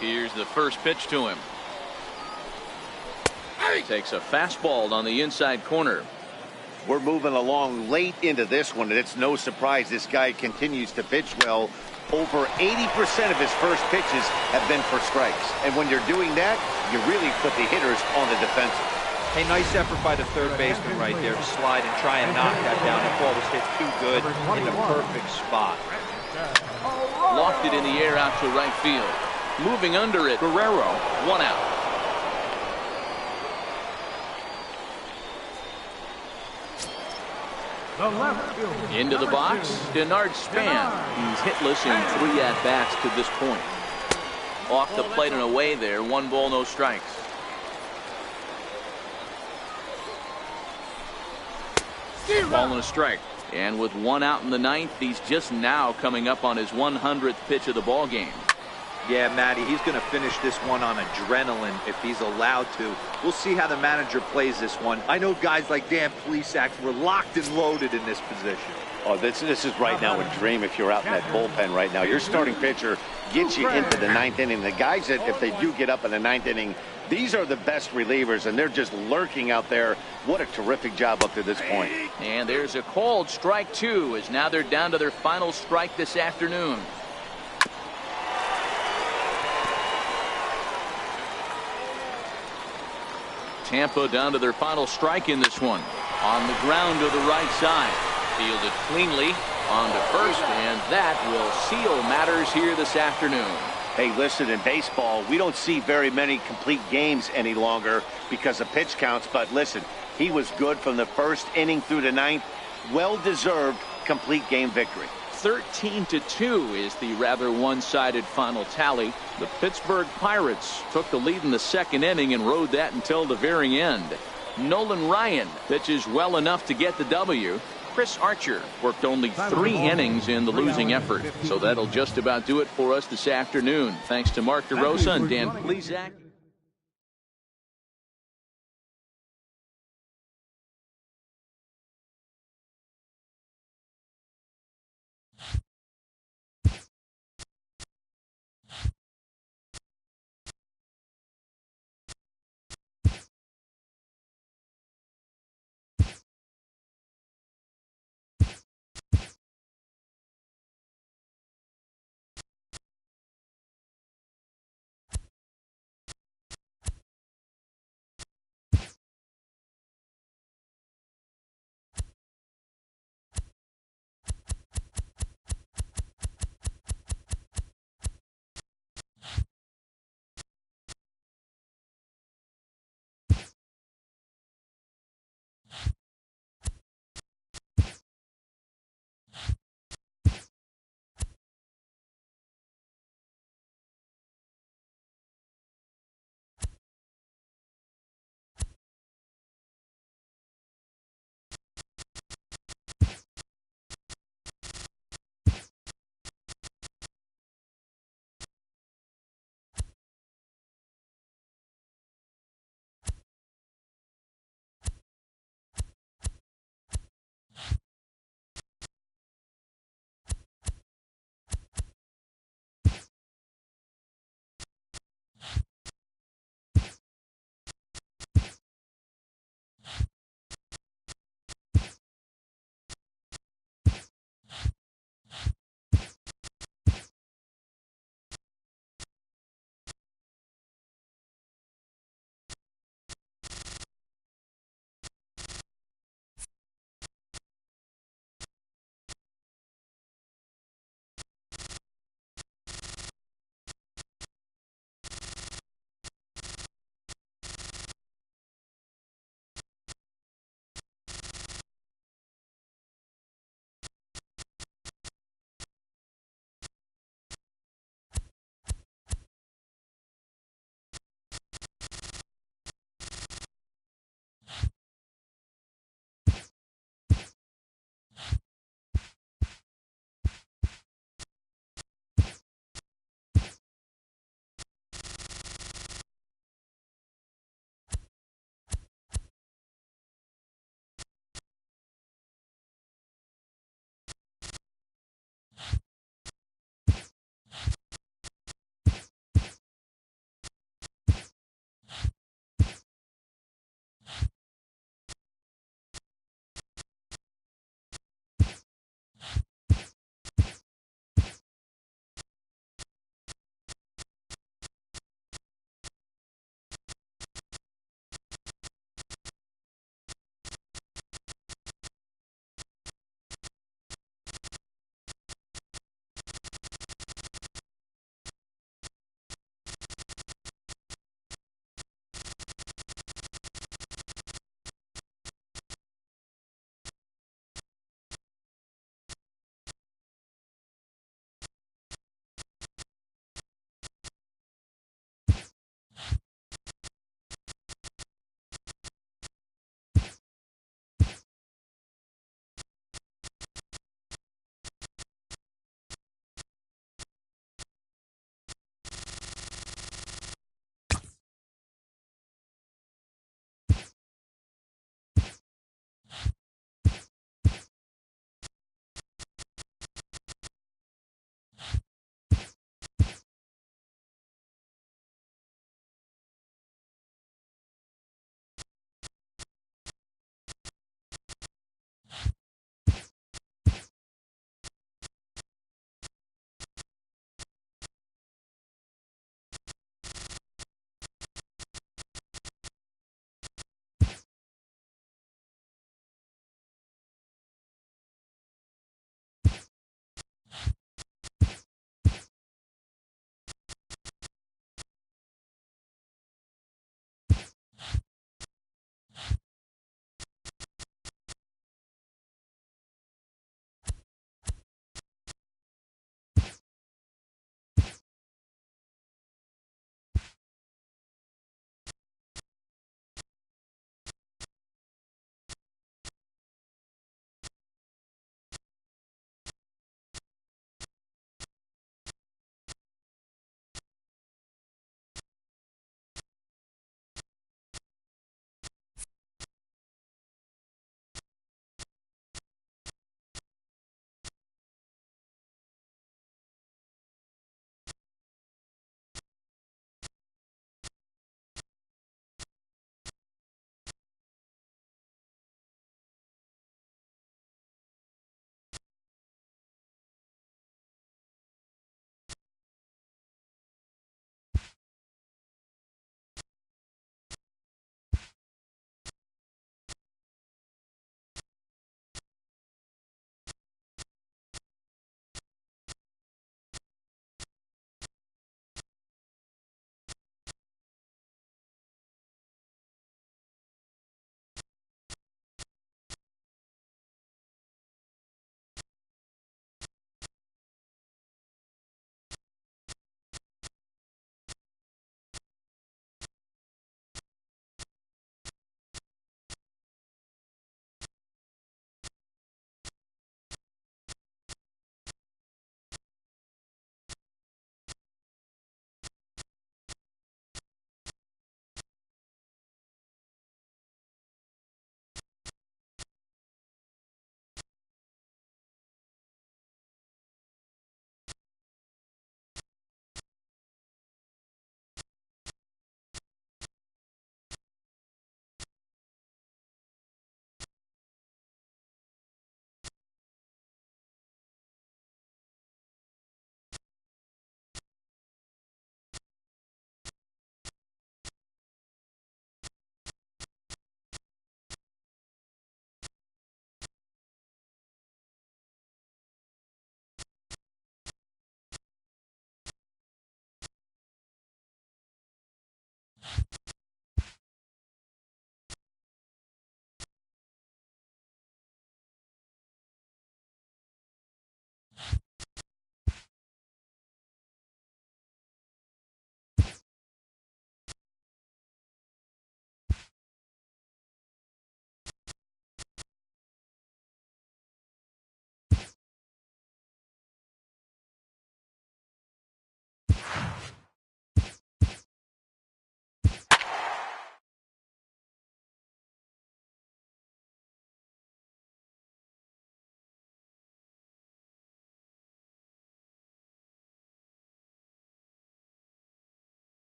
Here's the first pitch to him. Takes a fastball on the inside corner. We're moving along late into this one, and it's no surprise this guy continues to pitch well. Over 80% of his first pitches have been for strikes. And when you're doing that, you really put the hitters on the defensive. Hey, nice effort by the third baseman right there to slide and try and knock that down. The ball was hit too good in the perfect spot. Lofted in the air out to right field. Moving under it, Guerrero, 1 out. Into the box, Denard Span. He's hitless in 3 at-bats to this point. Off the plate and away there, 1 ball, no strikes. Ball and a strike. And with 1 out in the 9th, he's just now coming up on his 100th pitch of the ball game. Yeah, Matty, he's going to finish this one on adrenaline if he's allowed to. We'll see how the manager plays this one. I know guys like Dan Plesac were locked and loaded in this position. Oh, this is right now a dream if you're out in that bullpen right now. Your starting pitcher gets you into the 9th inning. The guys that, if they do get up in the 9th inning, these are the best relievers, and they're just lurking out there. What a terrific job up to this point. And there's a called strike 2, as now they're down to their final strike this afternoon. Tampa down to their final strike in this one. On the ground to the right side. Fielded cleanly on to first, and that will seal matters here this afternoon. Hey, listen, in baseball, we don't see very many complete games any longer because of pitch counts, but listen, he was good from the first inning through the 9th. Well-deserved complete game victory. 13-2 is the rather one-sided final tally. The Pittsburgh Pirates took the lead in the 2nd inning and rode that until the very end. Nolan Ryan pitches well enough to get the W. Chris Archer worked only 3 innings in the losing effort. So that'll just about do it for us this afternoon. Thanks to Mark DeRosa and Dan Plesac.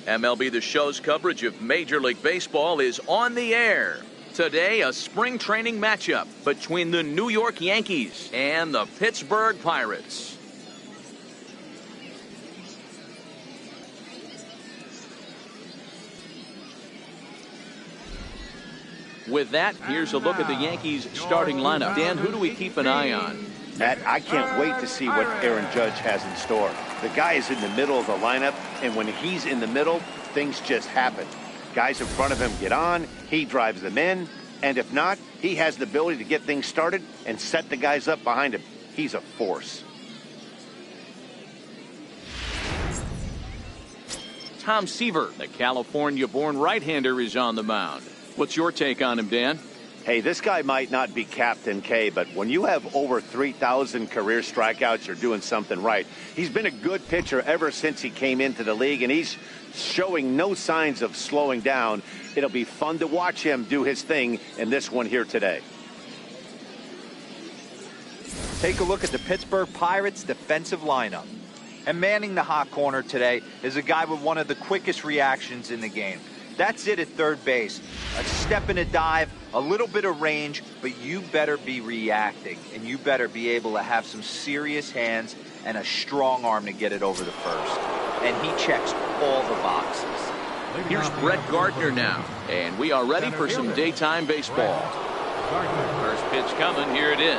MLB The Show's coverage of Major League Baseball is on the air. Today, a spring training matchup between the New York Yankees and the Pittsburgh Pirates. With that, here's a look at the Yankees starting lineup. Dan, who do we keep an eye on? Matt, I can't wait to see what Aaron Judge has in store. The guy is in the middle of the lineup, and when he's in the middle, things just happen. Guys in front of him get on, he drives them in, and if not, he has the ability to get things started and set the guys up behind him. He's a force. Tom Seaver, the California-born right-hander, is on the mound. What's your take on him, Dan? Hey, this guy might not be Captain K, but when you have over 3,000 career strikeouts, you're doing something right. He's been a good pitcher ever since he came into the league, and he's showing no signs of slowing down. It'll be fun to watch him do his thing in this one here today. Take a look at the Pittsburgh Pirates defensive lineup. And manning the hot corner today is a guy with one of the quickest reactions in the game. That's it at third base. A step and a dive, a little bit of range, but you better be reacting, and you better be able to have some serious hands and a strong arm to get it over the first. And he checks all the boxes. Here's Brett Gardner now, and we are ready for some daytime baseball. First pitch coming, here it is.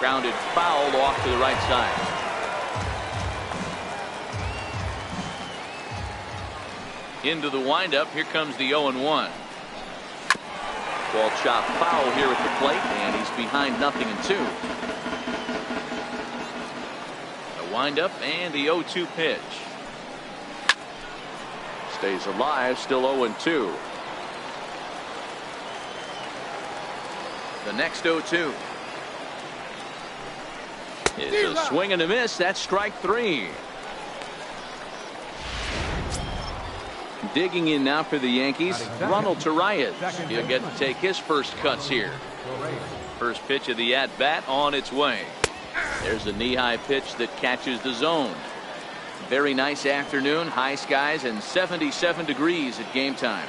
Grounded foul off to the right side. Into the windup, here comes the 0-1. Ball chopped foul here at the plate, and he's behind 0-2. The windup and the 0-2 pitch. Stays alive, still 0-2. The next 0-2. It's a swing and a miss. That's strike 3. Digging in now for the Yankees, Ronald Torreyes. He'll get to take his first cuts here. First pitch of the at-bat on its way. There's a knee-high pitch that catches the zone. Very nice afternoon, high skies, and 77 degrees at game time.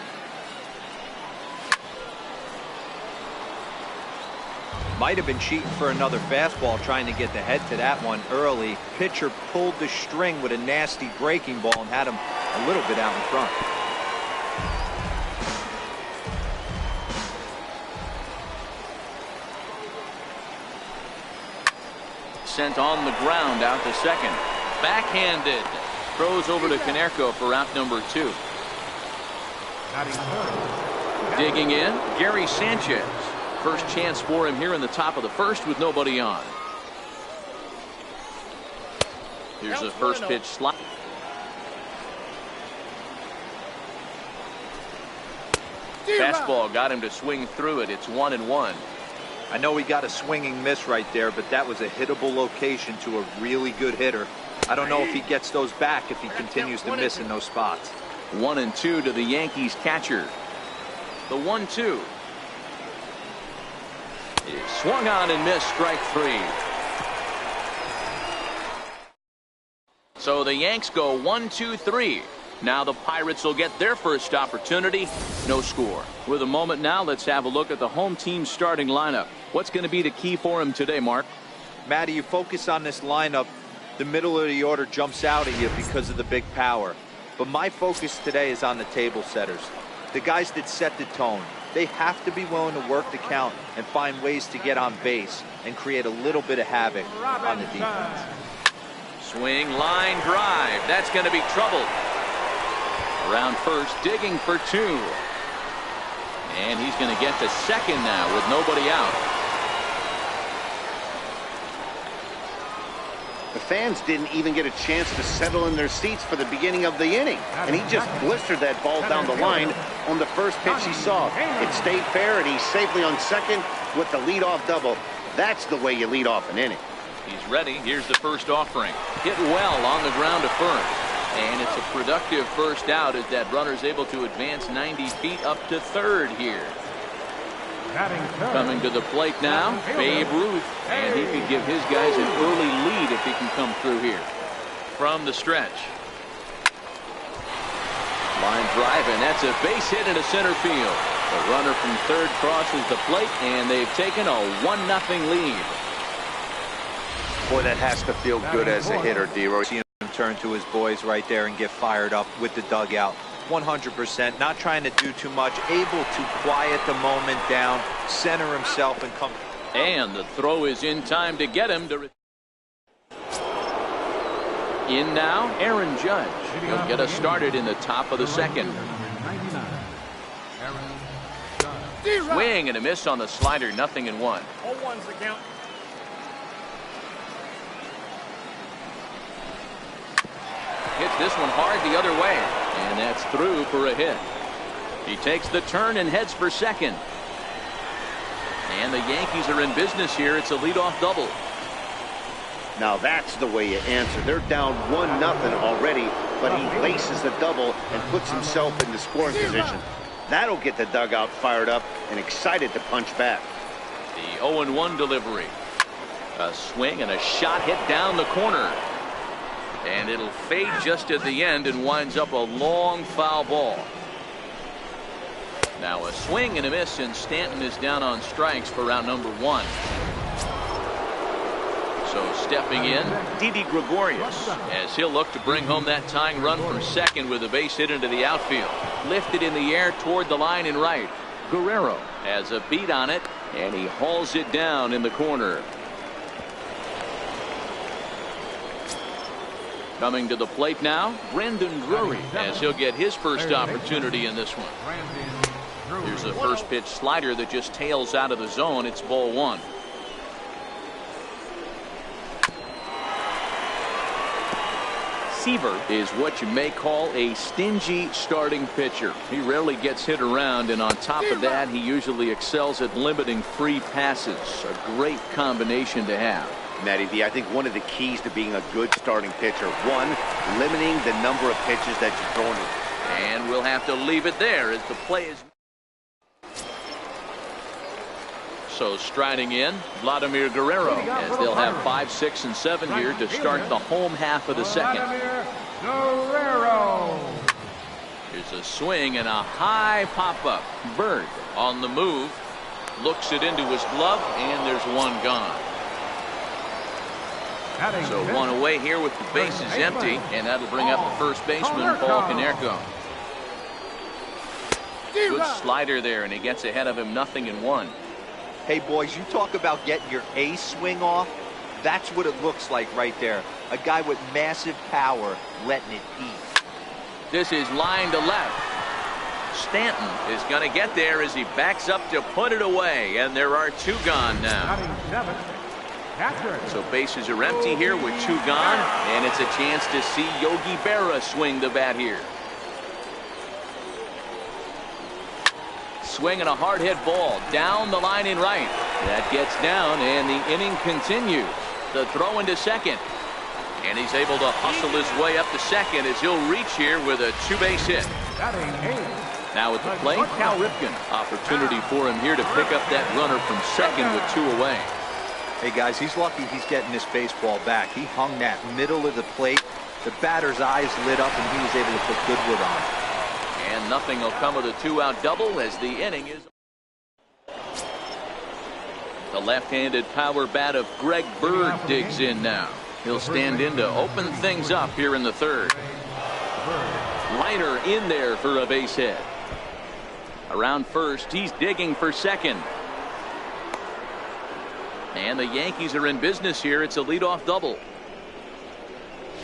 Might have been cheating for another fastball, trying to get the head to that one early. Pitcher pulled the string with a nasty breaking ball and had him a little bit out in front. Sent on the ground out to second. Backhanded. Throws over to Konerko for out number 2. Digging in, Gary Sanchez. First chance for him here in the top of the first with nobody on. Here's the first pitch slide. Fastball got him to swing through it. It's 1-1. I know he got a swinging miss right there, but that was a hittable location to a really good hitter. I don't know if he gets those back if he continues to miss in those spots. 1-2 to the Yankees catcher. The 1-2. Is swung on and missed, strike 3. So the Yanks go 1-2-3. Now the Pirates will get their first opportunity. No score. With a moment now, let's have a look at the home team's starting lineup. What's going to be the key for him today, Mark? Matty, you focus on this lineup, the middle of the order jumps out at you because of the big power. But my focus today is on the table setters, the guys that set the tone. They have to be willing to work the count and find ways to get on base and create a little bit of havoc on the defense. Swing, line, drive. That's going to be trouble. Around first, digging for 2. And he's going to get to second now with nobody out. The fans didn't even get a chance to settle in their seats for the beginning of the inning. And he just blistered that ball down the line on the first pitch he saw. It stayed fair, and he's safely on second with the leadoff double. That's the way you lead off an inning. He's ready. Here's the first offering. Hit well on the ground to first. And it's a productive first out as that runner's able to advance 90 feet up to third here. Coming to the plate now, Babe Ruth, and he could give his guys an early lead if he can come through here. From the stretch. Line drive, and that's a base hit into center field. The runner from third crosses the plate, and they've taken a 1-0 lead. Boy, that has to feel good as a hitter, D-Roy. See him turn to his boys right there and get fired up with the dugout. 100%, not trying to do too much, able to quiet the moment down, center himself, and come. And the throw is in time to get him to. In now, Aaron Judge. He'll get us started in the top of the second. Swing and a miss on the slider, 0-1. 0-1's the count. Hits this one hard the other way, and that's through for a hit. He takes the turn and heads for second. And the Yankees are in business here. It's a leadoff double. Now that's the way you answer. They're down 1-0 already, but he laces the double and puts himself in the scoring position. That'll get the dugout fired up and excited to punch back. The 0-1 delivery. A swing and a shot hit down the corner. And it'll fade just at the end and winds up a long foul ball. Now a swing and a miss, and Stanton is down on strikes for round number 1. So stepping in, Didi Gregorius, as he'll look to bring home that tying run from second with a base hit into the outfield. Lifted in the air toward the line and right. Guerrero has a beat on it, and he hauls it down in the corner. Coming to the plate now, Brandon Drury, as he'll get his first opportunity in this one. Here's a first pitch slider that just tails out of the zone. It's ball 1. Seaver is what you may call a stingy starting pitcher. He rarely gets hit around, and on top of that, he usually excels at limiting free passes. A great combination to have. Matty D, I think one of the keys to being a good starting pitcher, one, limiting the number of pitches that you're throwing. And we'll have to leave it there as the play is. So striding in, Vladimir Guerrero, as they'll have 5, 6, and 7 here to start the home half of the second. Guerrero. Here's a swing and a high pop-up. Bird on the move, looks it into his glove, and there's one gone. So one away here with the bases empty, and that'll bring up the first baseman, Paul Konerko. Good slider there, and he gets ahead of him, 0-1. Hey, boys, you talk about getting your A swing off. That's what it looks like right there. A guy with massive power letting it eat. This is line to left. Stanton is going to get there as he backs up to put it away, and there are 2 gone now. So bases are empty here with 2 gone, and it's a chance to see Yogi Berra swing the bat here. Swing and a hard hit ball down the line in right. That gets down, and the inning continues. The throw into second, and he's able to hustle his way up to second as he'll reach here with a 2-base hit. Now at the plate, Cal Ripken. Opportunity for him here to pick up that runner from second with 2 away. Hey, guys, he's lucky he's getting this baseball back. He hung that middle of the plate. The batter's eyes lit up, and he was able to put Goodwood on. And nothing will come of the 2-out double as the inning is. The left-handed power bat of Greg Bird digs in now. He'll stand in to open things up here in the third. Liner in there for a base hit. Around first, he's digging for second. And the Yankees are in business here. It's a leadoff double.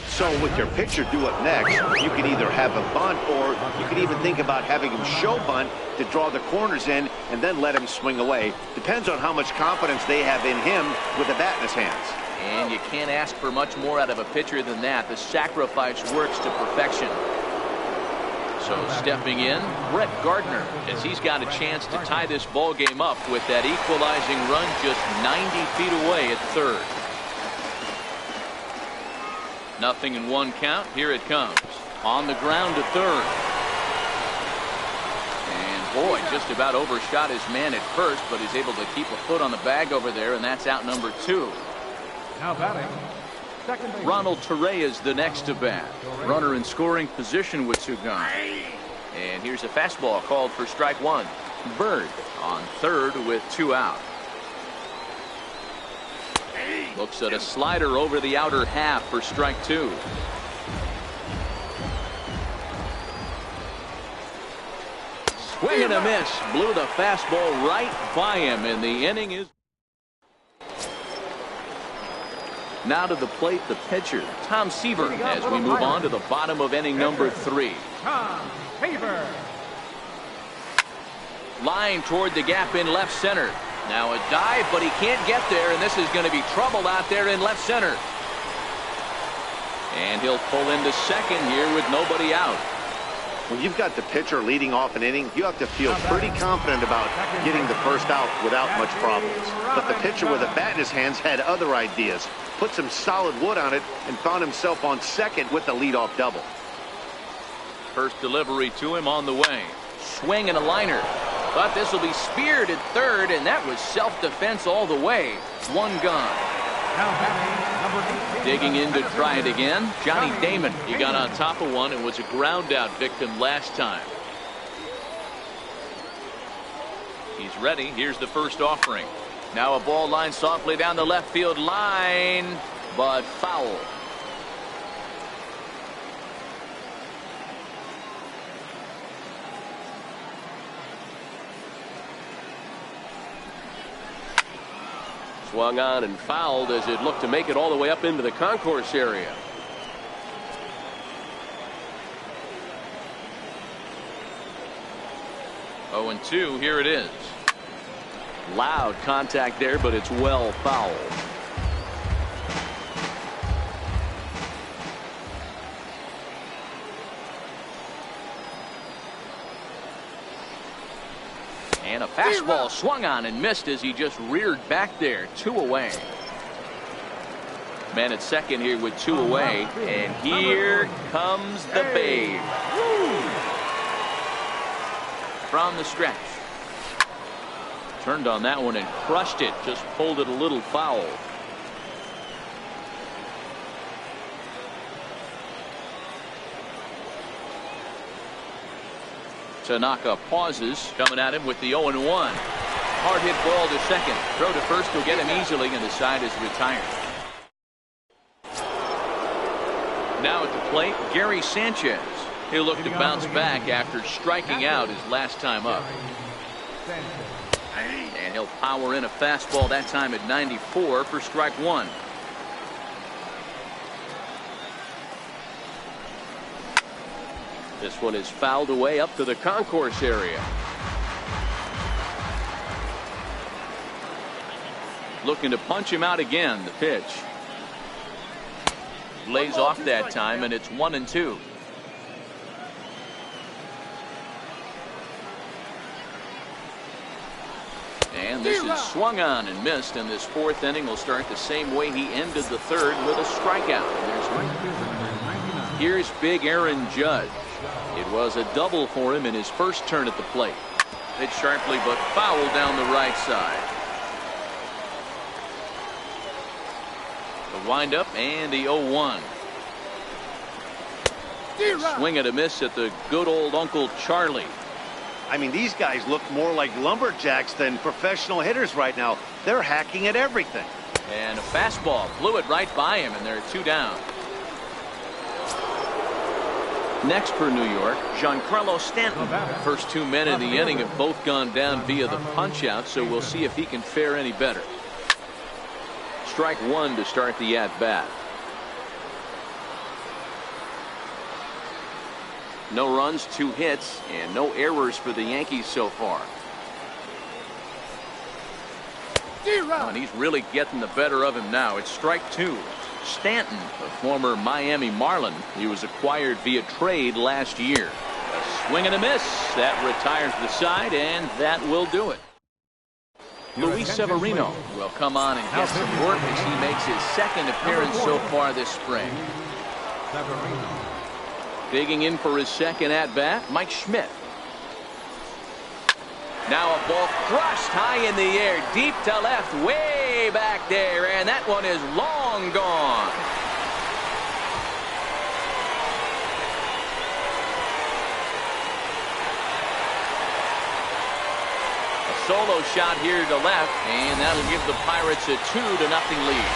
So with your pitcher due up next, you can either have a bunt, or you can even think about having him show bunt to draw the corners in and then let him swing away. Depends on how much confidence they have in him with the bat in his hands. And you can't ask for much more out of a pitcher than that. The sacrifice works to perfection. So stepping in, Brett Gardner, as he's got a chance to tie this ball game up with that equalizing run just 90 feet away at third. 0-1 count. Here it comes. On the ground to third. And boy, just about overshot his man at first, but he's able to keep a foot on the bag over there, and that's out number 2. Now batting, second base. Ronald Torrey is the next to bat. Runner in scoring position with 2 gone. And here's a fastball called for strike one. Bird on third with 2 out. Looks at a slider over the outer half for strike 2. Swing and a miss. Blew the fastball right by him, and the inning is. Now to the plate, the pitcher, Tom Seaver, as we move on to the bottom of inning number 3. Tom Seaver. Line toward the gap in left center. Now a dive, but he can't get there, and this is going to be trouble out there in left center. And he'll pull into second here with nobody out. When you've got the pitcher leading off an inning, you have to feel pretty confident about getting the first out without much problems. But the pitcher with a bat in his hands had other ideas, put some solid wood on it, and found himself on second with the leadoff double. First delivery to him on the way. Swing and a liner. But this will be speared at third, and that was self-defense all the way. 1 gone. Now batting, number 18. Digging in to try it again, Johnny Damon. He got on top of one and was a ground-out victim last time. He's ready. Here's the first offering. Now a ball line softly down the left field line, but foul. Swung on and fouled as it looked to make it all the way up into the concourse area. Oh, and 2, here it is. Loud contact there, but it's well fouled. And a fastball swung on and missed as he just reared back there. 2 away. Man at second here with 2 away. And here comes the babe. From the stretch. Turned on that one and crushed it. Just pulled it a little foul. Tanaka pauses, coming at him with the 0-1. Hard hit ball to second. Throw to first will get him easily, and the side is retired. Now at the plate, Gary Sanchez. He'll look to bounce back after striking out his last time up. And he'll power in a fastball that time at 94 for strike 1. This one is fouled away up to the concourse area. Looking to punch him out again. The pitch. Lays off that time, and it's 1-2. And this is swung on and missed, and this 4th inning will start the same way he ended the 3rd with a strikeout. And here's big Aaron Judge. It was a double for him in his first turn at the plate. Hit sharply, but foul down the right side. The windup and the 0-1. Swing and a miss at the good old Uncle Charlie. I mean, these guys look more like lumberjacks than professional hitters right now. They're hacking at everything. And a fastball blew it right by him, and there are 2 down. Next for New York, Giancarlo Stanton. First 2 men in the inning have both gone down via the punch-out, so we'll see if he can fare any better. Strike 1 to start the at-bat. No runs, 2 hits, and no errors for the Yankees so far. Oh, and he's really getting the better of him now. It's strike 2. Stanton, a former Miami Marlin. He was acquired via trade last year. A swing and a miss. That retires the side, and that will do it. Luis Severino will come on and get some work as he makes his 2nd appearance so far this spring. Digging in for his 2nd at-bat, Mike Schmidt. Now a ball crushed high in the air, deep to left, way back there, and that one is long gone. solo shot here to left, and that'll give the Pirates a 2-0 lead.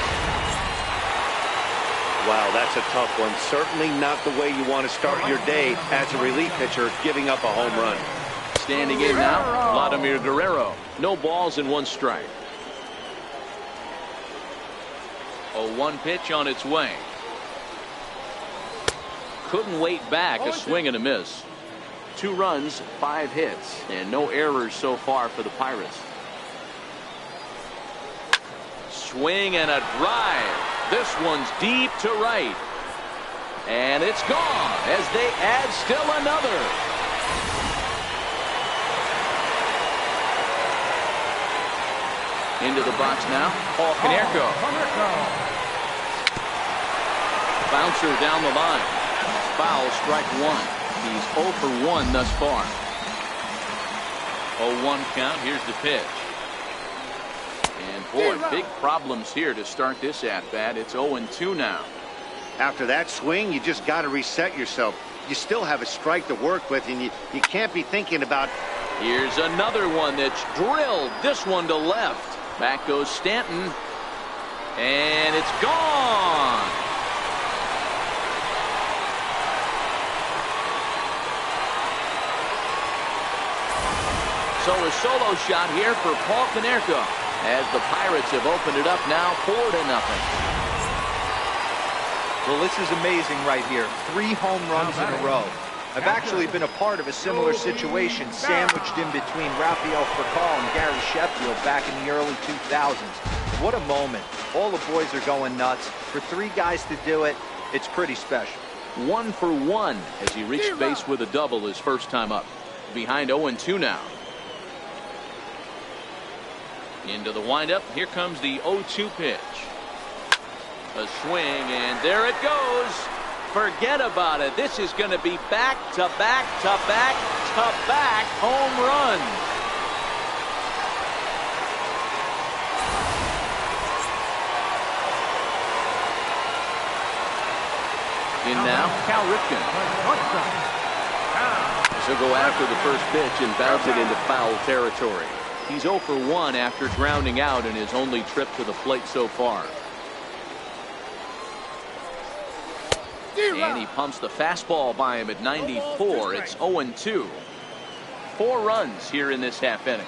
Wow, that's a tough one. Certainly not the way you want to start your day as a relief pitcher, giving up a home run. Standing in now, Vladimir Guerrero. No balls and 1 strike. 0-1 pitch on its way. Couldn't wait back. A swing and a miss. 2 runs, 5 hits, and no errors so far for the Pirates. Swing and a drive. This one's deep to right. And it's gone as they add still another. Into the box now, Paul Konerko. Bouncer down the line. Foul, strike 1. He's 0 for 1 thus far. 0-1 count. Here's the pitch. And boy, big problems here to start this at-bat. It's 0-2 now. After that swing, you just got to reset yourself. You still have a strike to work with, and you can't be thinking about... Here's another one that's drilled. This one to left. Back goes Stanton. And it's gone. So a solo shot here for Paul Konerko as the Pirates have opened it up now 4-0. Well, this is amazing right here. 3 home runs in a row. I've actually been a part of a similar situation sandwiched in between Rafael Furcal and Gary Sheffield back in the early 2000s. What a moment. All the boys are going nuts. For 3 guys to do it, it's pretty special. 1 for 1 as he reached base with a double his first time up. Behind 0-2 now. Into the windup. Here comes the 0-2 pitch. A swing, and there it goes. Forget about it. This is going to be back-to-back home runs. In now, Cal Ripken. He'll go after the first pitch and bounce it into foul territory. He's 0 for 1 after grounding out in his only trip to the plate so far. And he pumps the fastball by him at 94. It's 0-2. 4 runs here in this half inning.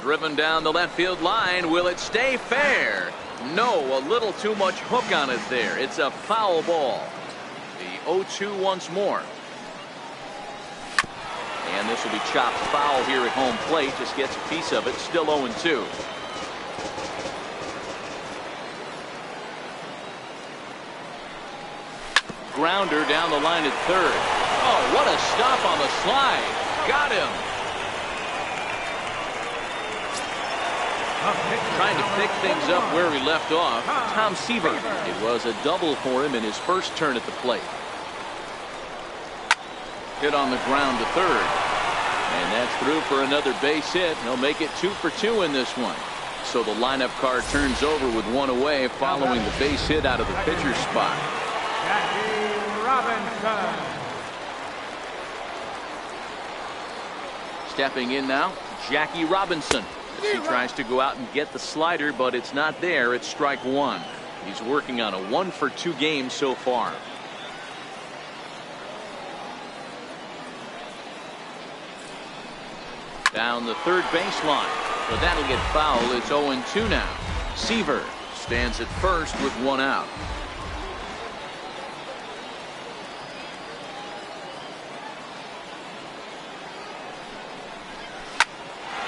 Driven down the left field line. Will it stay fair? No, a little too much hook on it there. It's a foul ball. The 0-2 once more. And this will be chopped foul here at home plate. Just gets a piece of it. Still 0-2. Grounder down the line at third. Oh, what a stop on the slide. Got him. Trying to pick things up where he left off. Tom Seaver. It was a double for him in his first turn at the plate. Hit on the ground to third. And that's through for another base hit. He'll make it 2 for 2 in this one. So the lineup card turns over with 1 away following the base hit out of the pitcher's spot. Stepping in now, Jackie Robinson. As he tries to go out and get the slider, but it's not there. It's strike 1. He's working on a 1 for 2 game so far. Down the third baseline, but that'll get foul. It's 0-2 now. Seaver stands at first with 1 out.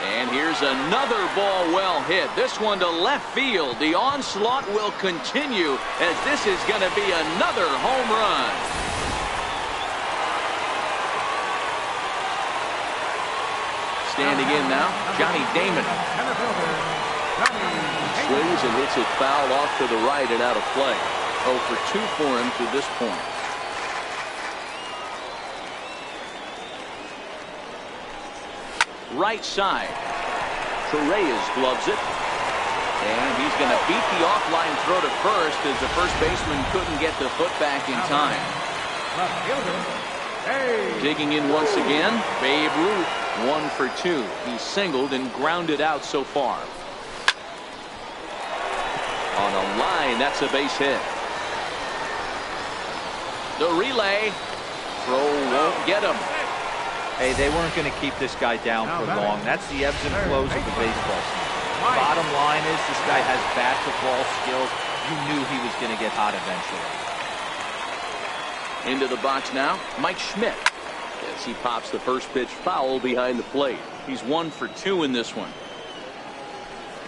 And here's another ball well hit. This one to left field. The onslaught will continue as this is going to be another home run. Standing in now, Johnny Damon. Swings and hits it foul off to the right and out of play. 0 for 2 for him to this point. Right side. Torreyes gloves it. And he's going to beat the offline throw to first as the first baseman couldn't get the foot back in time. Digging in once again, Babe Ruth, 1 for 2. He's singled and grounded out so far. On a line, that's a base hit. The relay. Throw won't get him. Hey, they weren't going to keep this guy down for long. That's the ebbs and flows of the baseball season. Bottom line is this guy has bat-to-ball skills. You knew he was going to get hot eventually. Into the box now, Mike Schmidt. As he pops the first pitch foul behind the plate. He's 1 for 2 in this one.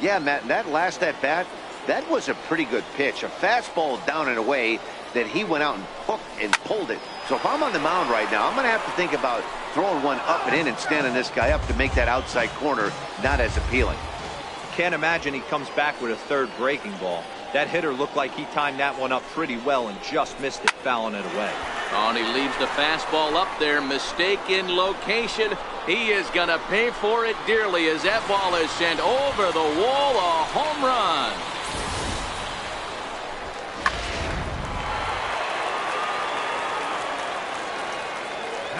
Yeah, Matt, that last at-bat, that was a pretty good pitch. A fastball down and away that he went out and hooked and pulled it. So if I'm on the mound right now, I'm going to have to think about throwing one up and in and standing this guy up to make that outside corner not as appealing. Can't imagine he comes back with a third breaking ball. That hitter looked like he timed that one up pretty well and just missed it, fouling it away. Oh, and he leaves the fastball up there. Mistaken location. He is going to pay for it dearly as that ball is sent over the wall. A home run.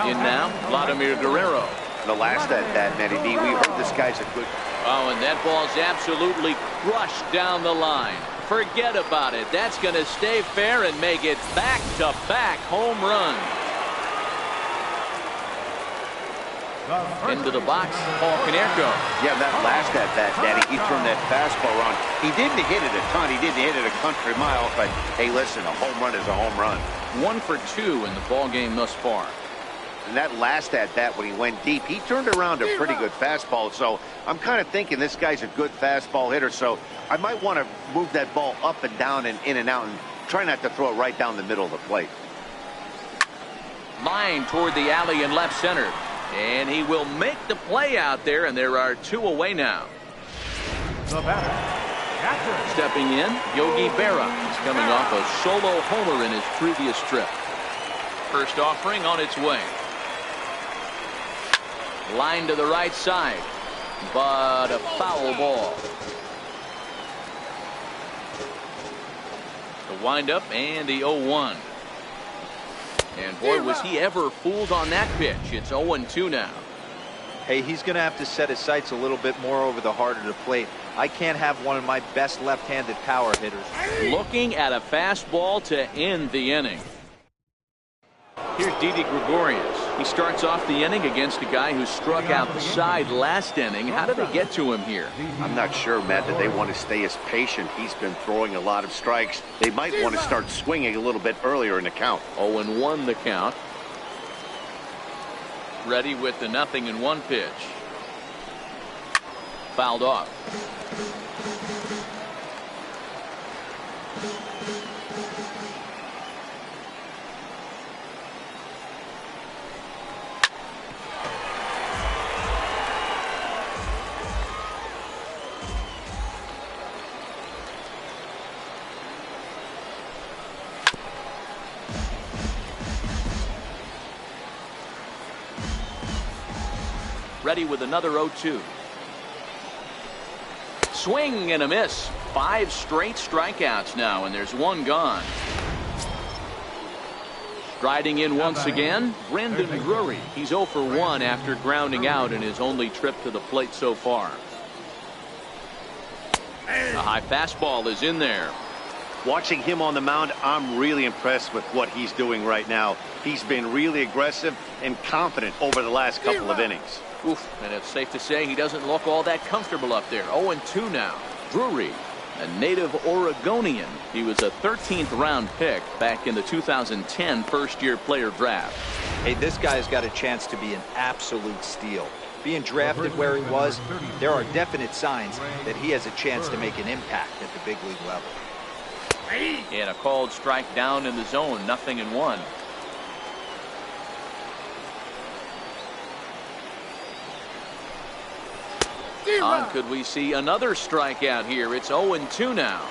In now, Vladimir Guerrero. The last at-bat, Matty D, we heard this guy's a good... Oh, and that ball's absolutely crushed down the line. Forget about it. That's going to stay fair and make it back-to-back home run. Into the box, Paul Konerko. Yeah, that last at-bat, Daddy, he turned that fastball around. He didn't hit it a ton. He didn't hit it a country mile. But, hey, listen, a home run is a home run. 1 for 2 in the ball game thus far. And that last at-bat, when he went deep, he turned around a pretty good fastball. So I'm kind of thinking this guy's a good fastball hitter. So I might want to move that ball up and down and in and out and try not to throw it right down the middle of the plate. Line toward the alley in left center. And he will make the play out there, and there are 2 away now. The batter, stepping in, Yogi Berra. He's coming off a solo homer in his previous trip. First offering on its way. Line to the right side, but a foul ball. The windup and the 0-1. And boy, was he ever fooled on that pitch. It's 0-2 now. Hey, he's going to have to set his sights a little bit more over the heart of the plate. I can't have one of my best left-handed power hitters. Looking at a fastball to end the inning. Here's Didi Gregorius. He starts off the inning against a guy who struck out the side last inning. How did they get to him here? I'm not sure, Matt, that they want to stay as patient. He's been throwing a lot of strikes. They might want to start swinging a little bit earlier in the count. 0-1 the count. Ready with the 0-1 pitch. Fouled off. Ready with another 0-2. Swing and a miss. 5 straight strikeouts now, and there's 1 gone. Striding in once again, Brendan Drury. He's 0 for 1 after grounding out in his only trip to the plate so far. A high fastball is in there. Watching him on the mound, I'm really impressed with what he's doing right now. He's been really aggressive and confident over the last couple of innings. Oof, and it's safe to say he doesn't look all that comfortable up there. 0-2 now. Drury, a native Oregonian. He was a 13th round pick back in the 2010 first-year player draft. Hey, this guy's got a chance to be an absolute steal. Being drafted where he was, there are definite signs that he has a chance to make an impact at the big league level. And a called strike down in the zone, 0-1. Could we see another strikeout here? It's 0-2 now.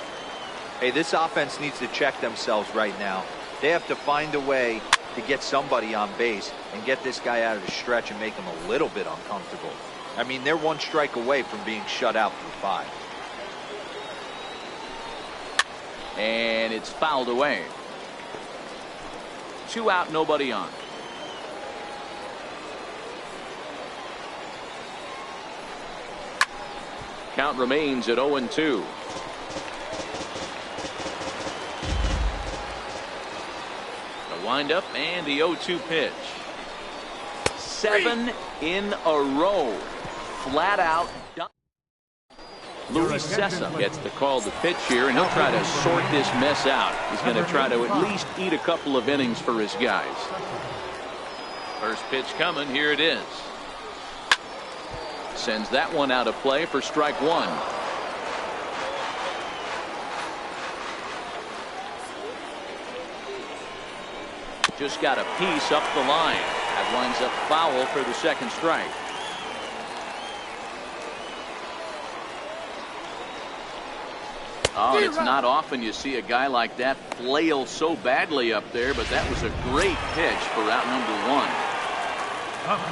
Hey, this offense needs to check themselves right now. They have to find a way to get somebody on base and get this guy out of the stretch and make him a little bit uncomfortable. I mean, they're 1 strike away from being shut out through 5. And it's fouled away. 2 out, nobody on. count remains at 0-2. The windup and the 0-2 pitch. 7 in a row. Flat out done. Luis Sessa gets the call to pitch here, and he'll try to sort this mess out. He's going to try to at least eat a couple of innings for his guys. First pitch coming. Here it is. Sends that one out of play for strike one. Just got a piece up the line. That winds up foul for the second strike. Oh, it's not often you see a guy like that flail so badly up there, but that was a great pitch for out number one.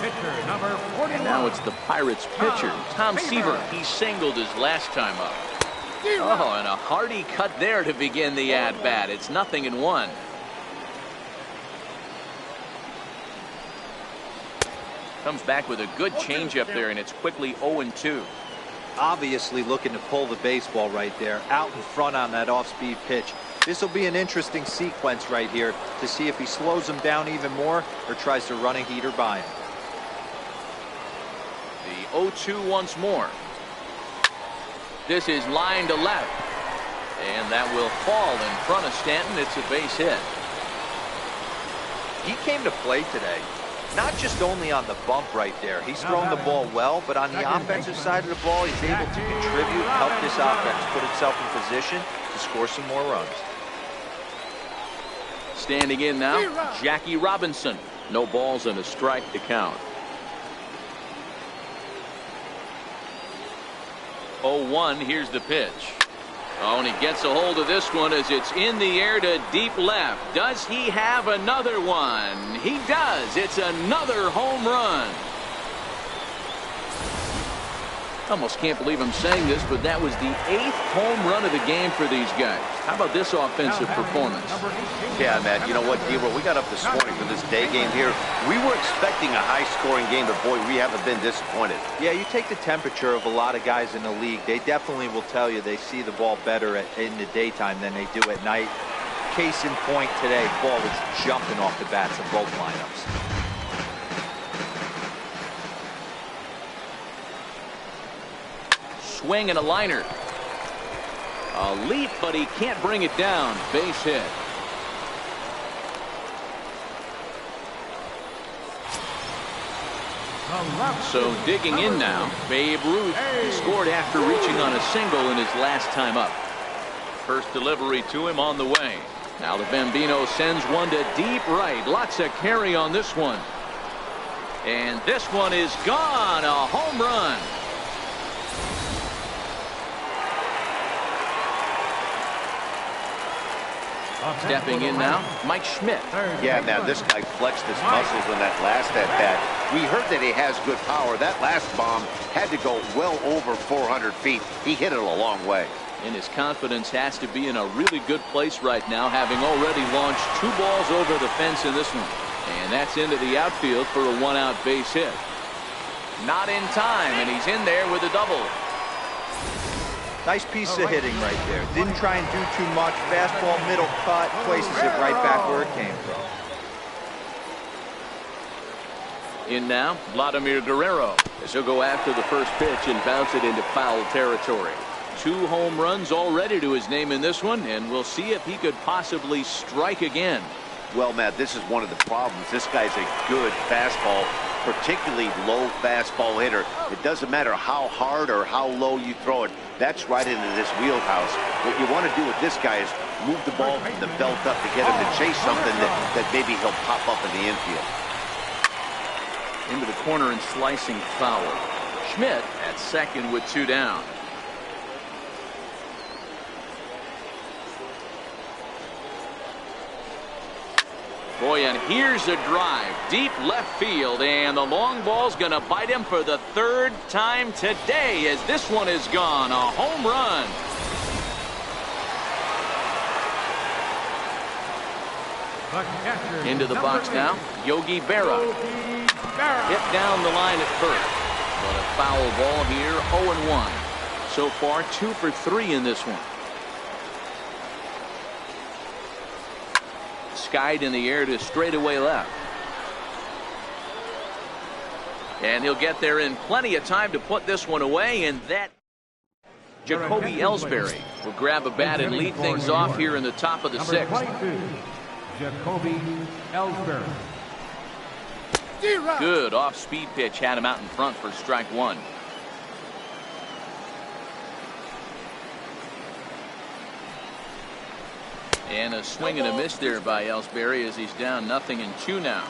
Pitcher number 41. And now it's the Pirates pitcher, Tom Seaver. He singled his last time up. Oh, and a hearty cut there to begin the at-bat. It's 0-1. Comes back with a good changeup there, and it's quickly 0-2. Obviously looking to pull the baseball right there, out in front on that off-speed pitch. This will be an interesting sequence right here to see if he slows him down even more or tries to run a heater by him. The 0-2 once more. This is line to left, and that will fall in front of Stanton. It's a base hit. He came to play today. Not just only on the bump right there. He's thrown the ball well, but on the offensive side of the ball, he's able to contribute, help this offense put itself in position to score some more runs. Standing in now, Jackie Robinson. No balls and a strike to count. 0-1, here's the pitch. Oh, and he gets a hold of this one as it's in the air to deep left. Does he have another one? He does. It's another home run. Almost can't believe I'm saying this, but that was the 8th home run of the game for these guys. How about this offensive performance? Yeah, Matt, you know what, Deaver, we got up this morning for this day game here. We were expecting a high-scoring game, but boy, we haven't been disappointed. Yeah, you take the temperature of a lot of guys in the league. They definitely will tell you they see the ball better in the daytime than they do at night. Case in point today, ball was jumping off the bats of both lineups. Swing and a liner. A leap, but he can't bring it down. Base hit. So digging in now, Babe Ruth. He scored after reaching on a single in his last time up. First delivery to him on the way. Now the Bambino sends one to deep right. Lots of carry on this one. And this one is gone. A home run. Stepping in now, Mike Schmidt. Yeah, now this guy flexed his muscles in that last at-bat. We heard that he has good power. That last bomb had to go well over 400 feet. He hit it a long way. And his confidence has to be in a really good place right now, having already launched 2 balls over the fence in this one. And that's into the outfield for a 1-out base hit. Not in time, and he's in there with a double. Nice piece of hitting right there. Didn't try and do too much. Fastball, middle cut, places it right back where it came from. In now, Vladimir Guerrero, as he'll go after the first pitch and bounce it into foul territory. 2 home runs already to his name in this one, and we'll see if he could possibly strike again. Well, Matt, this is one of the problems. This guy's a good fastball, particularly low fastball hitter. It doesn't matter how hard or how low you throw it. That's right into this wheelhouse. What you want to do with this guy is move the ball from the belt up to get him to chase something that maybe he'll pop up in the infield. Into the corner and slicing foul. Schmidt at second with 2 down. Boy, and here's a drive. Deep left field, and the long ball's going to bite him for the 3rd time today as this one is gone. A home run. Into the box now, Yogi Berra. Hit down the line at first. But a foul ball here, 0-1. so far, 2 for 3 in this one. Skied in the air to straightaway left. And he'll get there in plenty of time to put this one away, and that Jacoby Ellsbury will grab a bat and lead things off here in the top of the sixth. Jacoby Ellsbury. Good off-speed pitch had him out in front for strike one. And a swing and a miss there by Ellsbury as he's down 0-2 now.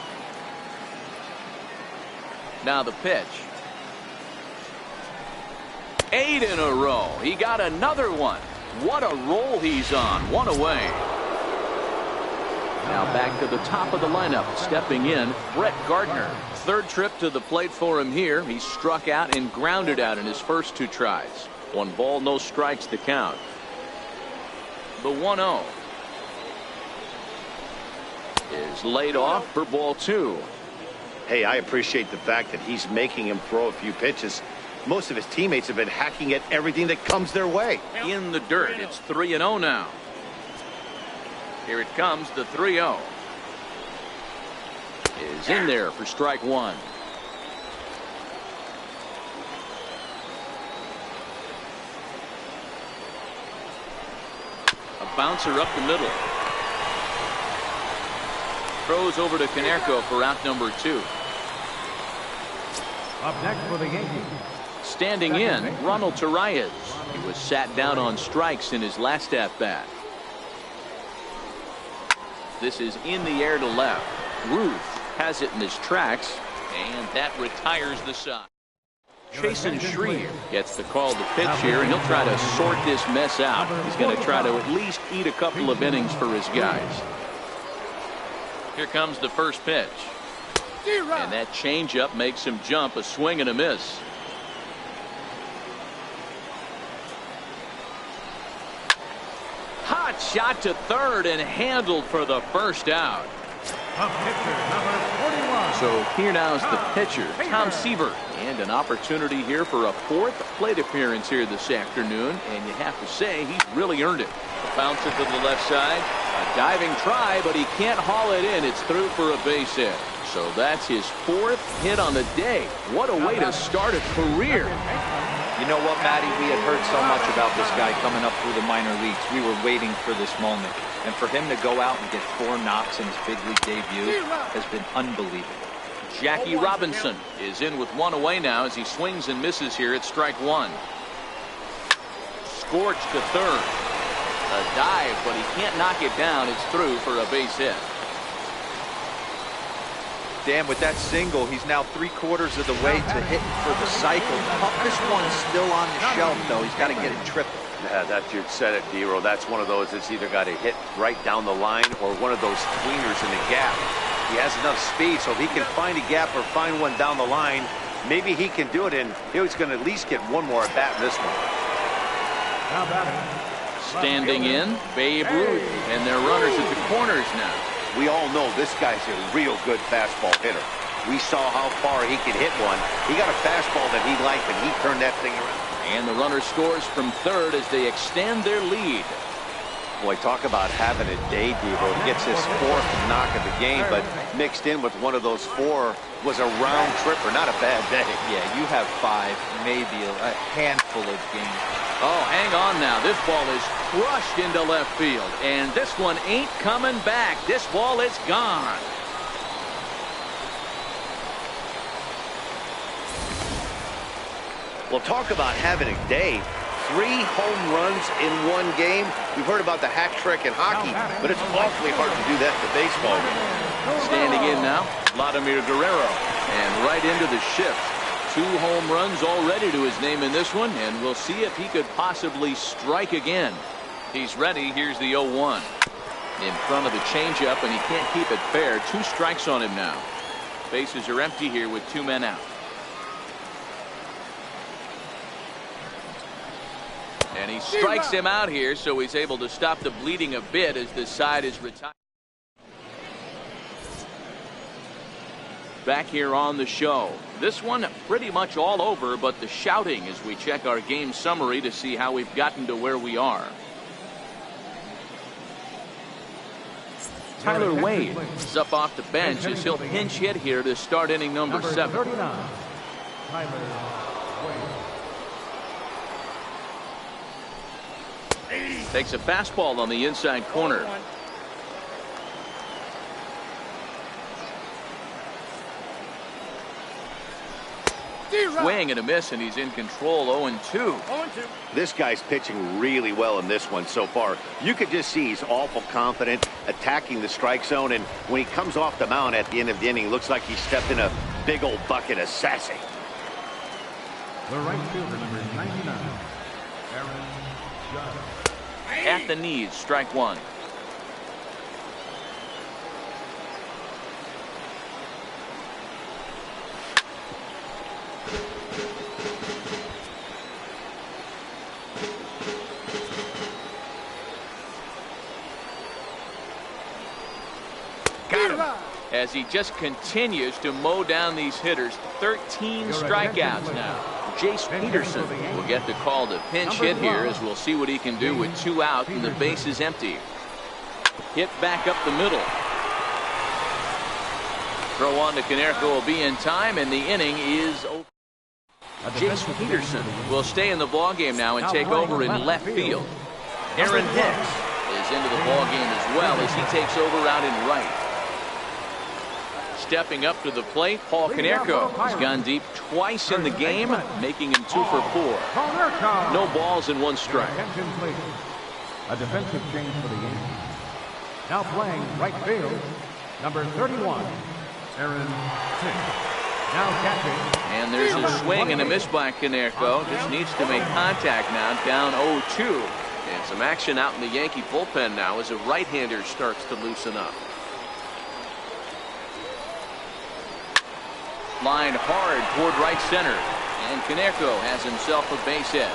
Now the pitch. 8 in a row. He got another one. What a roll he's on. One away. Now back to the top of the lineup. Stepping in, Brett Gardner. Third trip to the plate for him here. He struck out and grounded out in his first 2 tries. 1 ball, no strikes to count. The 1-0 is laid off for ball 2. Hey, I appreciate the fact that he's making him throw a few pitches. Most of his teammates have been hacking at everything that comes their way. In the dirt, it's 3-0 now. Here it comes, the 3-0. Is in there for strike one. A bouncer up the middle. Throws over to Konerko for out number 2. Up next for the Yankees. Standing in, Ronald Torreyes. He was sat down on strikes in his last at-bat. This is in the air to left. Ruth has it in his tracks, and that retires the side. Chasen Shreve gets the call to pitch here, and he'll try to sort this mess out. He's going to try to at least eat a couple of innings for his guys. Here comes the first pitch. And that changeup makes him jump. A swing and a miss. Hot shot to third and handled for the first out. Pitcher number 41. So here now is the pitcher, Tom Seaver, and an opportunity here for a 4th plate appearance here this afternoon, and you have to say he's really earned it. Bounce it to the left side. A diving try, but he can't haul it in. It's through for a base hit. So that's his 4th hit on the day. What a way to start a career. You know what, Matty? We had heard so much about this guy coming up through the minor leagues. We were waiting for this moment. And for him to go out and get 4 knocks in his big league debut has been unbelievable. Jackie Robinson is in with 1 away now as he swings and misses here at strike 1. Scorched to third. A dive, but he can't knock it down. It's through for a base hit. Dan, with that single, he's now 3/4 of the way to hitting for the cycle. Toughest one's still on the shelf, though. He's got to get it triple. Yeah, that you said it, D-Row. That's one of those that's either got to hit right down the line or one of those tweeners in the gap. He has enough speed, so if he can find a gap or find one down the line, maybe he can do it, and he's going to at least get one more at bat in this one. How about it? Standing in, Babe Ruth, and their runners at the corners now. We all know this guy's a real good fastball hitter. We saw how far he could hit one. He got a fastball that he liked, and he turned that thing around. And the runner scores from third as they extend their lead. Boy, talk about having a day, Devo. He gets his 4th knock of the game, but mixed in with one of those 4 was a round tripper. Not a bad day. Yeah, you have 5, maybe a handful of games. Oh, hang on now. This ball is crushed into left field, and this one ain't coming back. This ball is gone. Well, talk about having a day. 3 home runs in 1 game. We've heard about the hat trick in hockey, but it's awfully hard to do that in the baseball game. Standing in now, Vladimir Guerrero, and right into the shift. 2 home runs already to his name in this one, and we'll see if he could possibly strike again. He's ready. Here's the 0-1. In front of the changeup, and he can't keep it fair. 2 strikes on him now. Bases are empty here with 2 men out. And he strikes him out here, so he's able to stop the bleeding a bit as the side is retired. back here on the show. This one pretty much all over, but the shouting as we check our game summary to see how we've gotten to where we are. Tyler Wade is up off the bench as he'll pinch hit here to start inning number 7. 39. Tyler Wade. Takes a fastball on the inside corner. Swing and a miss, and he's in control. 0-2. This guy's pitching really well in this one so far. You could just see he's awful confident, attacking the strike zone, and when he comes off the mound at the end of the inning, looks like he stepped in a big old bucket of sassy. The right fielder, number 99, Aaron Judge. At the knees, strike 1. Got him. As he just continues to mow down these hitters. 13 strikeouts now. Jace Peterson will get the call to pinch hit here, as we'll see what he can do with 2 out and the base is empty. Hit back up the middle. Throw on to Canerco will be in time, and the inning is over. Jace Peterson will stay in the ballgame now and take over in left field. Aaron Hicks is into the ballgame as well as he takes over out in right. Stepping up to the plate, Paul Canerco has gone deep twice in the game, making him 2 for 4. No balls and 1 strike. A defensive change for the Yankees. Now playing right field, number 31, Aaron Hicks. Now catching. And there's a swing and a miss by Canerco. Just needs to make contact now, down 0-2. And some action out in the Yankee bullpen now as a right-hander starts to loosen up. Lined hard toward right center, and Canerco has himself a base hit.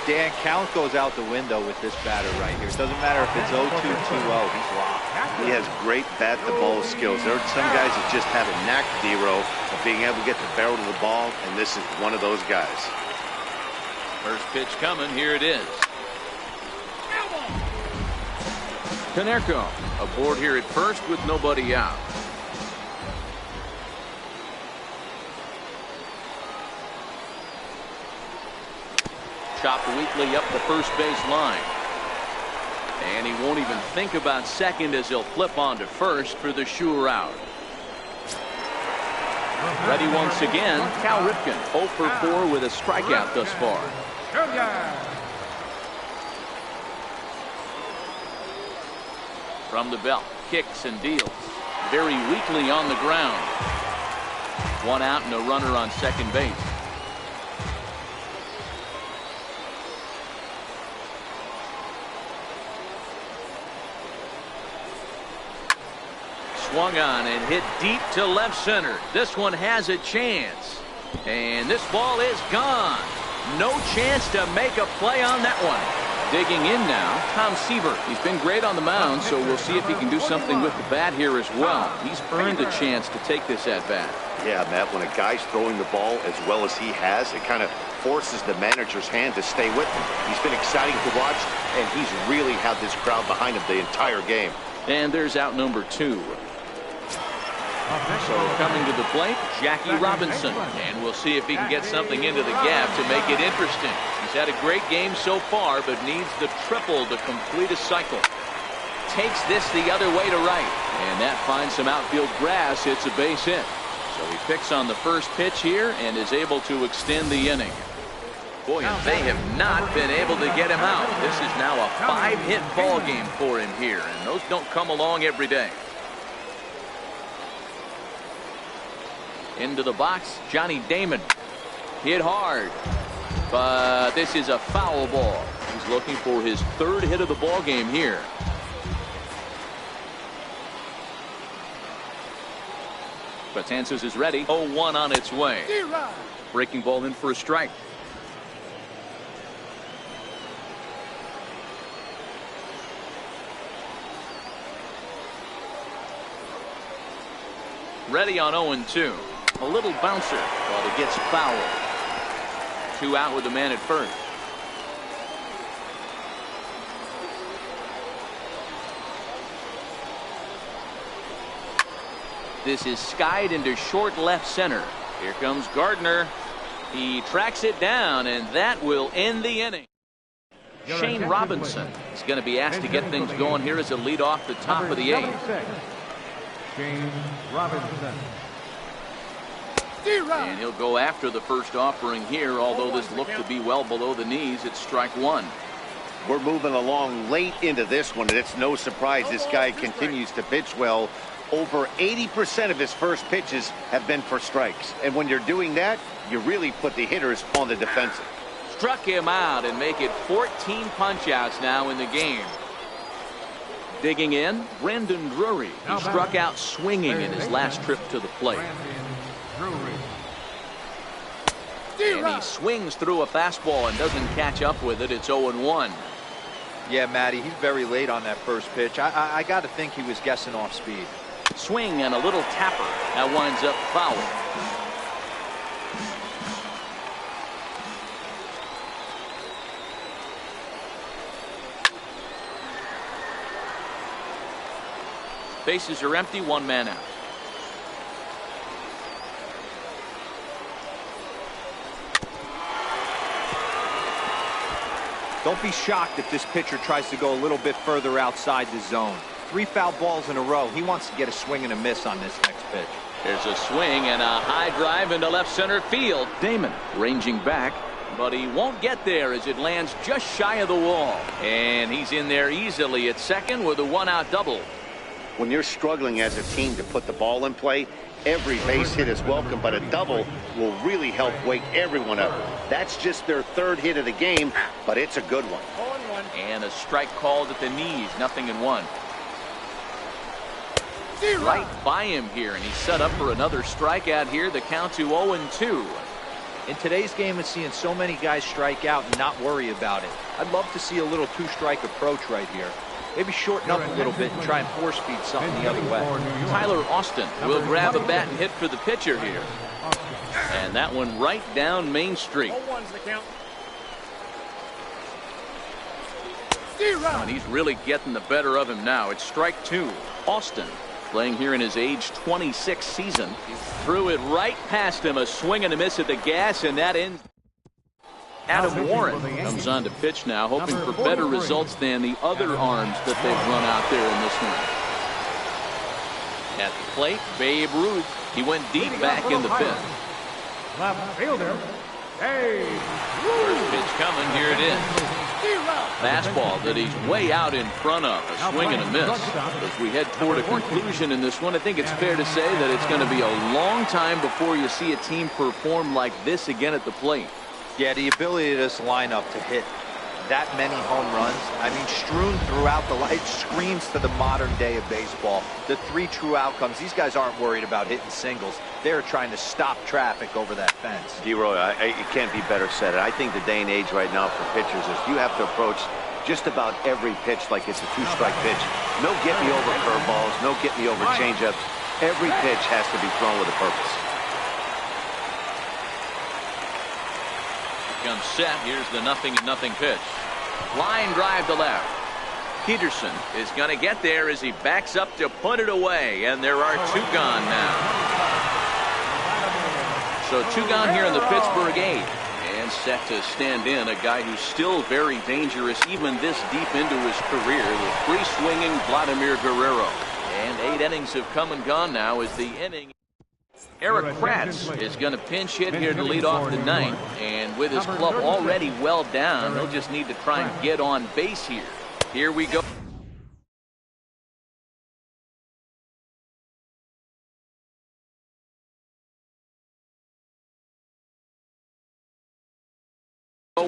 Dan, count goes out the window with this batter right here. It doesn't matter if it's 0-2, 2-0. He's locked. He has great bat-to-ball skills. There are some guys that just have a knack, D-Row, of being able to get the barrel to the ball, and this is one of those guys. First pitch coming. Here it is. Canerco aboard here at first with nobody out. Chopped weakly up the first base line. And he won't even think about second as he'll flip on to first for the sure out. Ready once again, Cal Ripken 0 for 4 with a strikeout thus far. From the belt, kicks and deals. Very weakly on the ground. 1 out and a runner on second base. Swung on and hit deep to left center. This one has a chance. And this ball is gone. No chance to make a play on that one. Digging in now, Tom Seaver. He's been great on the mound, so we'll see if he can do something with the bat here as well. He's earned a chance to take this at bat. Yeah, Matt, when a guy's throwing the ball as well as he has, it kind of forces the manager's hand to stay with him. He's been exciting to watch, and he's really had this crowd behind him the entire game. And there's out number 2. So coming to the plate, Jackie Robinson. And we'll see if he can get something into the gap to make it interesting. He's had a great game so far, but needs the triple to complete a cycle. Takes this the other way to right. And that finds some outfield grass. It's a base hit. So he picks on the first pitch here and is able to extend the inning. Boy, and they have not been able to get him out. This is now a 5-hit ball game for him here. And those don't come along every day. Into the box, Johnny Damon. Hit hard. But this is a foul ball. He's looking for his 3rd hit of the ball game here. Betances is ready. 0-1 on its way. Breaking ball in for a strike. Ready on 0-2. A little bouncer, but it gets fouled. 2 out with the man at first. This is skied into short left center. Here comes Gardner. He tracks it down, and that will end the inning. Shane Robinson is going to be asked to get things going here as a lead off the top of the 8th. Shane Robinson. And he'll go after the first offering here, although this looked to be well below the knees. It's strike 1. We're moving along late into this one, and it's no surprise this guy continues to pitch well. Over 80% of his first pitches have been for strikes. And when you're doing that, you really put the hitters on the defensive. Struck him out and make it 14 punch-outs now in the game. Digging in, Brandon Drury. He struck out swinging in his last trip to the plate. And he swings through a fastball and doesn't catch up with it. It's 0-1. Yeah, Matty, he's very late on that first pitch. I got to think he was guessing off speed. Swing and a little tapper. That winds up foul. Bases are empty, 1 man out. Don't be shocked if this pitcher tries to go a little bit further outside the zone. 3 foul balls in a row. He wants to get a swing and a miss on this next pitch. There's a swing and a high drive into left center field. Damon ranging back, but he won't get there as it lands just shy of the wall. And he's in there easily at second with a 1-out double. When you're struggling as a team to put the ball in play, every base hit is welcome, but a double will really help wake everyone up. That's just their 3rd hit of the game, but it's a good one. And a strike called at the knees, 0-1. Right by him here, and he's set up for another strikeout here. The count to 0-2. In today's game, it's seeing so many guys strike out and not worry about it. I'd love to see a little 2-strike approach right here. Maybe shorten up a little bit and try and force feed something the other way. Tyler Austin will grab a bat and hit for the pitcher here. And that one right down Main Street. And he's really getting the better of him now. It's strike 2. Austin playing here in his age 26 season. He threw it right past him. A swing and a miss at the gas, and that ends. Adam Warren comes on to pitch now, hoping for better results than the other arms that they've run out there in this one. At the plate, Babe Ruth. He went deep back in the 5th. Left fielder. Hey. First pitch coming. Here it is. Fastball that he's way out in front of. A swing and a miss. As we head toward a conclusion in this one, I think it's fair to say that it's going to be a long time before you see a team perform like this again at the plate. Yeah, the ability of this lineup to hit that many home runs, I mean, strewn throughout the line, screams to the modern day of baseball. The 3 true outcomes. These guys aren't worried about hitting singles. They're trying to stop traffic over that fence. D-Roy, it can't be better said. I think the day and age right now for pitchers is you have to approach just about every pitch like it's a 2-strike pitch. No get me over curveballs, no get me over changeups. Every pitch has to be thrown with a purpose. Comes set. Here's the 0-0 pitch. Line drive to left. Peterson is going to get there as he backs up to put it away, and there are 2 gone now. So 2 gone here in the Pittsburgh 8th, and set to stand in a guy who's still very dangerous even this deep into his career, the free-swinging Vladimir Guerrero. And 8 innings have come and gone now as the inning. Eric Kratz is going to pinch hit here to lead off the 9th, and with his club already well down, he'll just need to try and get on base here. Here we go.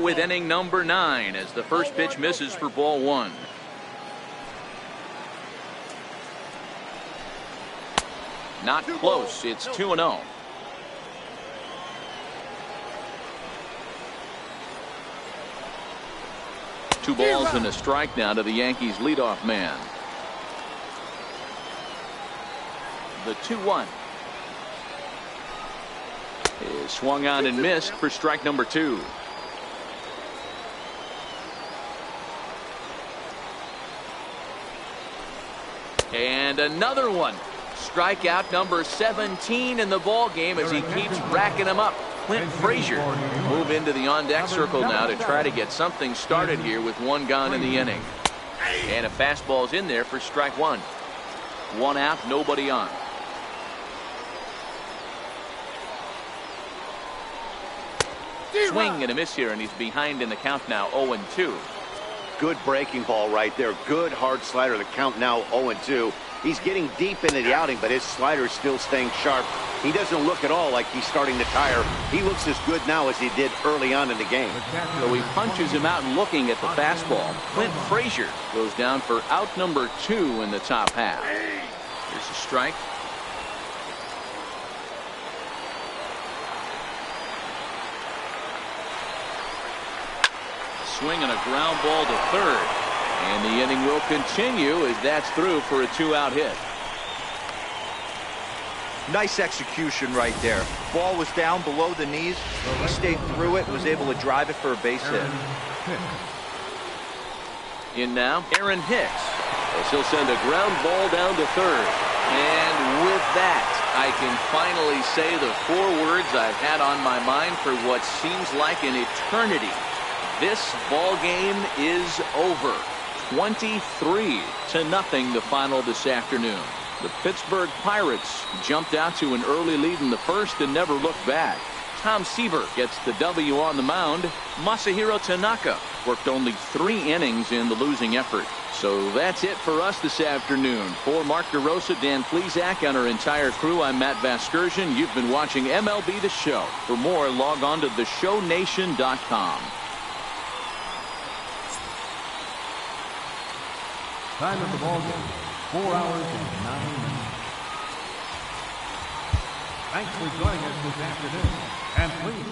With inning number 9 as the first pitch misses for ball 1. Not close. It's 2-0. Two balls and a strike now to the Yankees leadoff man. The 2-1. Swung on and missed for strike number 2. And another one. Strikeout number 17 in the ball game as he keeps racking them up. Clint Frazier move into the on-deck circle now to try to get something started here with one gone in the inning. And a fastball's in there for strike 1. 1 out, nobody on. Swing and a miss here, and he's behind in the count now, 0-2. Good breaking ball right there. Good hard slider. The count now 0-2. He's getting deep into the outing, but his slider is still staying sharp. He doesn't look at all like he's starting to tire. He looks as good now as he did early on in the game. So he punches him out and looking at the fastball. Clint Frazier goes down for out number 2 in the top half. Here's a strike. Swing and a ground ball to third. And the inning will continue as that's through for a 2-out hit. Nice execution right there. Ball was down below the knees. He stayed through it and was able to drive it for a base hit. In now, Aaron Hicks. As he'll send a ground ball down to third. And with that, I can finally say the 4 words I've had on my mind for what seems like an eternity. This ball game is over. 23-0 the final this afternoon. The Pittsburgh Pirates jumped out to an early lead in the first and never looked back. Tom Seaver gets the W on the mound. Masahiro Tanaka worked only 3 innings in the losing effort. So that's it for us this afternoon. For Mark DeRosa, Dan Plesac, and our entire crew, I'm Matt Vasgersian. You've been watching MLB The Show. For more, log on to theshownation.com. Time of the ball game, 4 hours and 9 minutes. Thanks for joining us this afternoon. And please